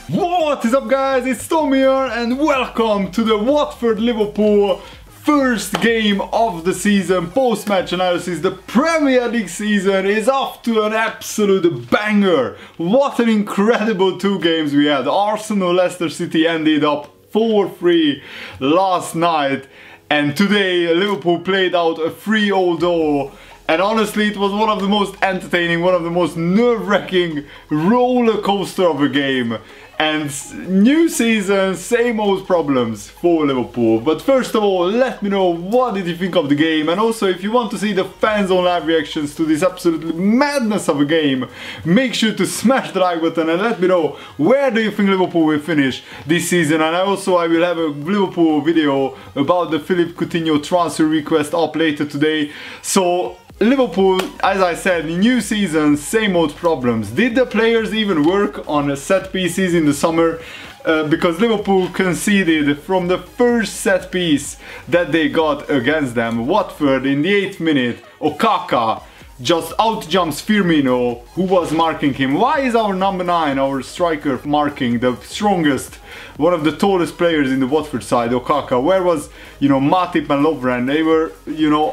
What is up, guys? It's Tom here and welcome to the Watford Liverpool first game of the season. Post-match analysis. The Premier League season is off to an absolute banger. What an incredible two games we had. Arsenal, Leicester City ended up 4-3 last night, and today Liverpool played out a 3-0 draw. And honestly, it was one of the most entertaining, one of the most nerve-wracking roller coaster of a game. And new season, same old problems for Liverpool. But first of all, let me know what did you think of the game. And also, if you want to see the Fanzone live reactions to this absolute madness of a game, make sure to smash the like button and let me know where do you think Liverpool will finish this season. And I will have a Liverpool video about the Philippe Coutinho transfer request up later today. So Liverpool, as I said, new season, same old problems. Did the players even work on set pieces in the summer? Because Liverpool conceded from the first set piece that they got against them. Watford in the 8th minute, Okaka just out jumps Firmino, who was marking him. Why is our number 9, our striker, marking the strongest, one of the tallest players in the Watford side, Okaka? Where was, Matip and Lovren? They were,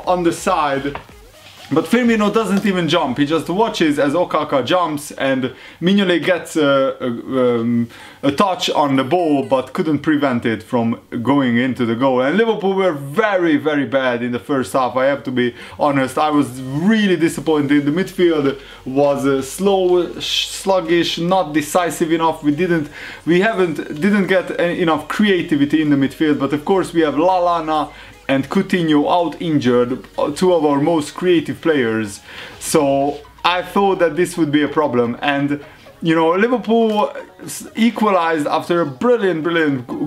on the side. But Firmino doesn't even jump, he just watches as Okaka jumps, and Mignolet gets a touch on the ball but couldn't prevent it from going into the goal. And Liverpool were very, very bad in the first half, I have to be honest. I was really disappointed. The midfield was slow, sluggish, not decisive enough. We didn't get enough creativity in the midfield, but of course we have Lallana and Coutinho out injured, two of our most creative players. So I thought that this would be a problem, and Liverpool equalized after a brilliant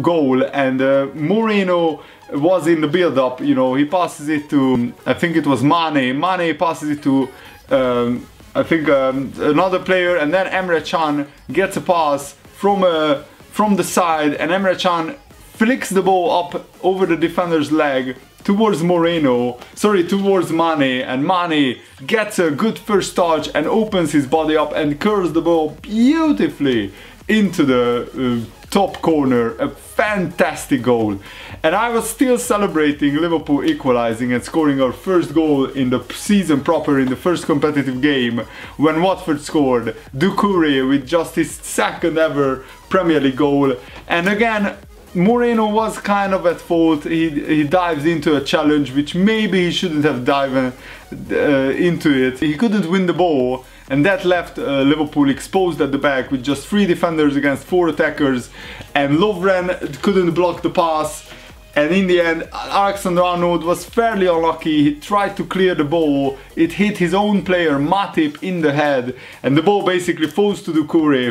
goal, and Moreno was in the build-up. He passes it to, I think it was Mane. Mane passes it to I think another player, and then Emre Can gets a pass from the side, and Emre Can flicks the ball up over the defender's leg towards towards Mane, and Mane gets a good first touch and opens his body up and curls the ball beautifully into the top corner. A fantastic goal. And I was still celebrating Liverpool equalizing and scoring our first goal in the season proper, in the first competitive game, when Watford scored. Doucouré with just his second ever Premier League goal. And again, Moreno was kind of at fault. He dives into a challenge which maybe he shouldn't have dived into it. He couldn't win the ball, and that left Liverpool exposed at the back with just 3 defenders against 4 attackers, and Lovren couldn't block the pass. And in the end, Alexander-Arnold was fairly unlucky. He tried to clear the ball. It hit his own player, Matip, in the head. And the ball basically falls to Doucouré,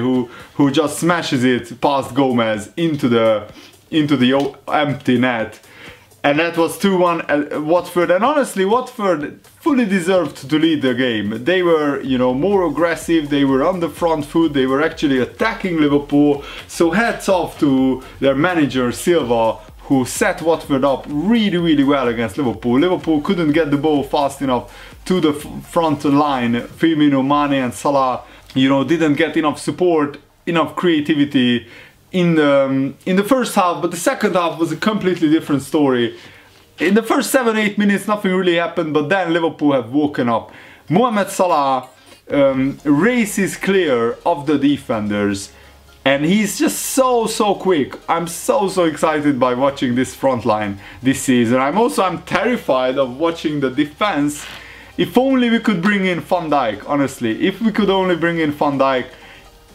who just smashes it past Gomez into the empty net. And that was 2-1 at Watford. And honestly, Watford fully deserved to lead the game. They were, more aggressive. They were on the front foot. They were actually attacking Liverpool. So hats off to their manager, Silva, who set Watford up really well against Liverpool. Liverpool couldn't get the ball fast enough to the front line. Firmino, Mane and Salah, didn't get enough support, enough creativity in the first half. But the second half was a completely different story. In the first 7-8 minutes nothing really happened, but then Liverpool have woken up. Mohamed Salah races clear of the defenders, and he's just so quick. I'm so excited by watching this front line this season. I'm terrified of watching the defense. If only we could bring in Van Dijk, honestly. If we could only bring in Van Dijk,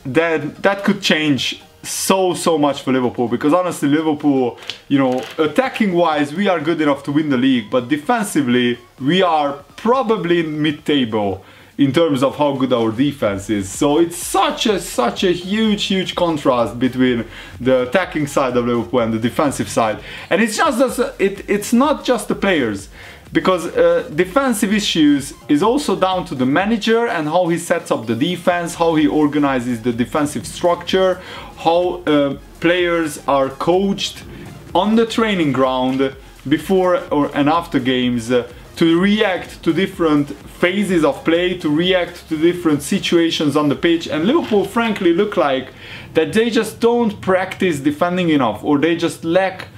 then that could change so much for Liverpool. Because honestly, Liverpool, attacking wise, we are good enough to win the league, but defensively, we are probably mid-table in terms of how good our defense is. So it's such a huge contrast between the attacking side of Liverpool and the defensive side. And it's not just the players, because defensive issues is also down to the manager and how he sets up the defense, how he organizes the defensive structure, how players are coached on the training ground before and after games to react to different phases of play, to react to different situations on the pitch. And Liverpool frankly look like that they just don't practice defending enough, or they just lack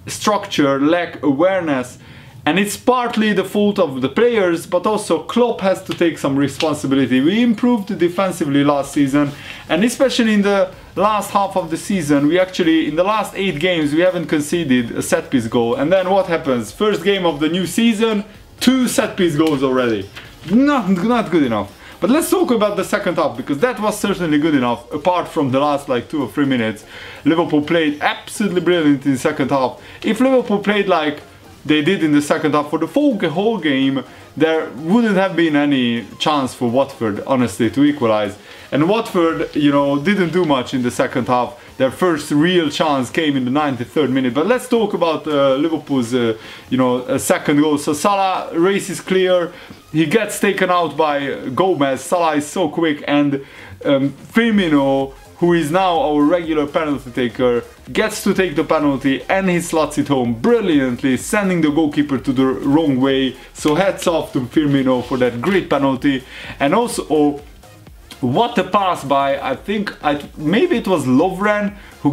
structure, lack awareness. And it's partly the fault of the players, but also Klopp has to take some responsibility. We improved defensively last season, and especially in the last half of the season, we actually, in the last 8 games, we haven't conceded a set-piece goal. And then what happens? First game of the new season, 2 set-piece goals already. Not good enough. But let's talk about the second half, because that was certainly good enough. Apart from the last like 2 or 3 minutes, Liverpool played absolutely brilliant in the second half. If Liverpool played like they did in the second half for the whole game, there wouldn't have been any chance for Watford, honestly, to equalize. And Watford, you know, didn't do much in the second half. Their first real chance came in the 93rd minute. But let's talk about Liverpool's, you know, second goal. So Salah races clear. He gets taken out by Gomez. Salah is so quick, and Firmino, who is now our regular penalty taker, gets to take the penalty, and he slots it home brilliantly, sending the goalkeeper to the wrong way. So hats off to Firmino for that great penalty. And also, what a pass by, I think, maybe it was Lovren, who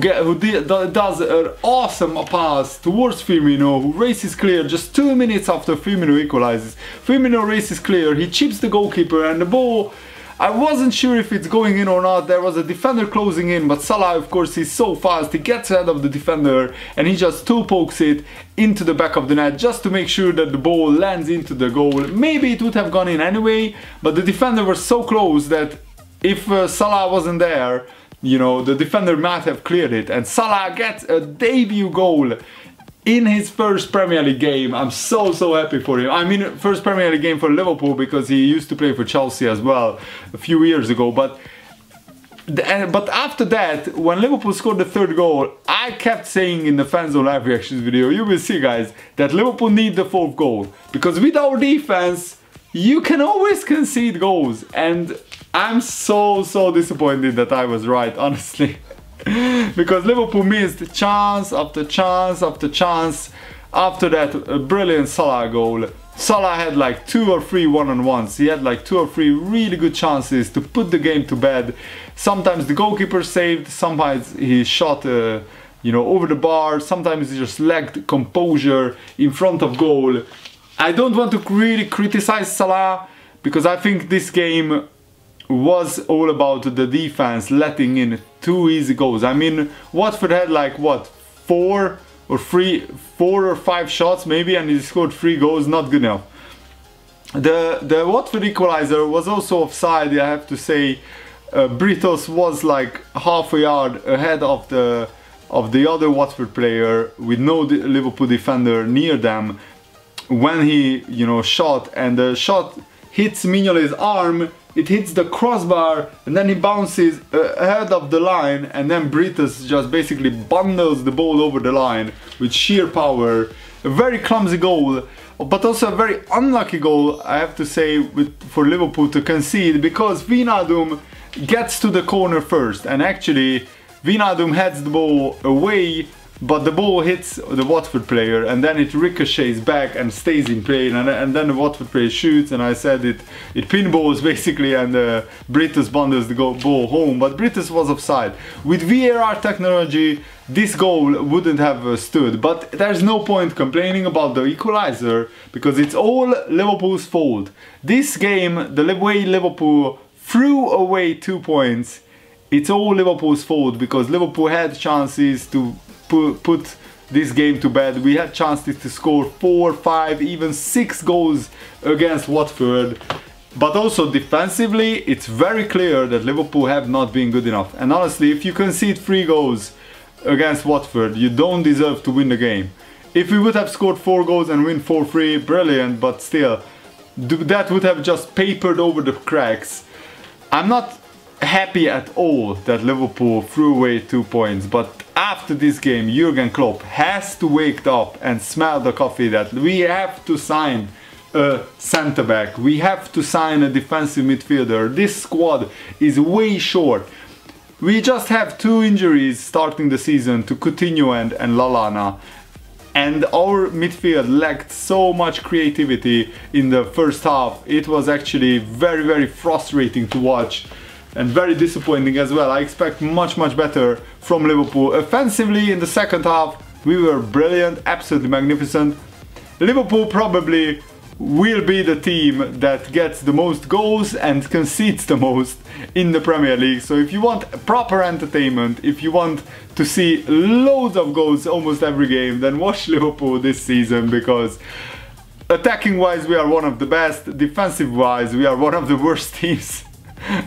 does an awesome pass towards Firmino, who races clear just 2 minutes after Firmino equalizes. Firmino races clear, he chips the goalkeeper, and the ball, I wasn't sure if it's going in or not. There was a defender closing in, but Salah, of course, he's so fast, he gets ahead of the defender, and he just toe pokes it into the back of the net just to make sure that the ball lands into the goal. Maybe it would have gone in anyway, but the defender was so close that if Salah wasn't there, you know, the defender might have cleared it. And Salah gets a debut goal in his first Premier League game. I'm so happy for him. I mean, first Premier League game for Liverpool, because he used to play for Chelsea as well a few years ago. But after that, when Liverpool scored the 3rd goal, I kept saying in the Fanzone live reactions video, you will see, guys, that Liverpool need the 4th goal, because with our defense, you can always concede goals. And I'm so disappointed that I was right, honestly. Because Liverpool missed chance after chance after chance. After that, a brilliant Salah goal. Salah had like 2 or 3 one-on-ones. He had like 2 or 3 really good chances to put the game to bed. Sometimes the goalkeeper saved, sometimes he shot you know, over the bar, sometimes he just lacked composure in front of goal. I don't want to really criticize Salah, because I think this game was all about the defense letting in 2 easy goals. I mean, Watford had like what, 4 or 5 shots maybe, and he scored 3 goals. Not good enough. The Watford equalizer was also offside, I have to say. Britos was like half a yard ahead of the other Watford player, with no Liverpool defender near them, when he, you know, shot, and the shot hits Mignolet's arm. It hits the crossbar, and then he bounces ahead of the line, and then Britos just basically bundles the ball over the line with sheer power. A very clumsy goal, but also a very unlucky goal, I have to say, for Liverpool to concede, because Wijnaldum gets to the corner first, and actually Wijnaldum heads the ball away, but the ball hits the Watford player, and then it ricochets back and stays in play, and then the Watford player shoots, and I said it pinballs basically, and Britos bundles the ball home, but Britos was offside. With VAR technology, this goal wouldn't have stood, but there's no point complaining about the equalizer, because it's all Liverpool's fault. This game, the way Liverpool threw away 2 points, it's all Liverpool's fault, because Liverpool had chances to put this game to bed. We had chances to score 4, 5, even 6 goals against Watford. But also defensively, it's very clear that Liverpool have not been good enough. And honestly, if you concede 3 goals against Watford, you don't deserve to win the game. If we would have scored 4 goals and win 4-3, brilliant, but still, that would have just papered over the cracks. I'm not happy at all that Liverpool threw away 2 points, but after this game, Jurgen Klopp has to wake up and smell the coffee that we have to sign a centre-back, we have to sign a defensive midfielder. This squad is way short. We just have 2 injuries starting the season to Coutinho and Lallana. and our midfield lacked so much creativity in the first half. It was actually very frustrating to watch and very disappointing as well. I expect much better from Liverpool. Offensively in the second half we were brilliant, absolutely magnificent. Liverpool probably will be the team that gets the most goals and concedes the most in the Premier League. So if you want proper entertainment, if you want to see loads of goals almost every game, then watch Liverpool this season, because attacking wise we are one of the best, defensive wise we are one of the worst teams.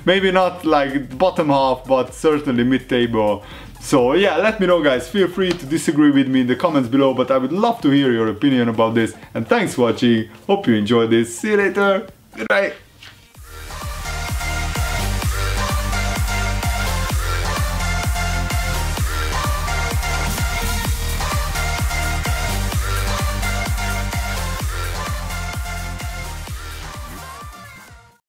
Maybe not like bottom half, but certainly mid-table. So yeah, let me know guys, feel free to disagree with me in the comments below, but I would love to hear your opinion about this. And thanks for watching, hope you enjoyed this, see you later, goodbye.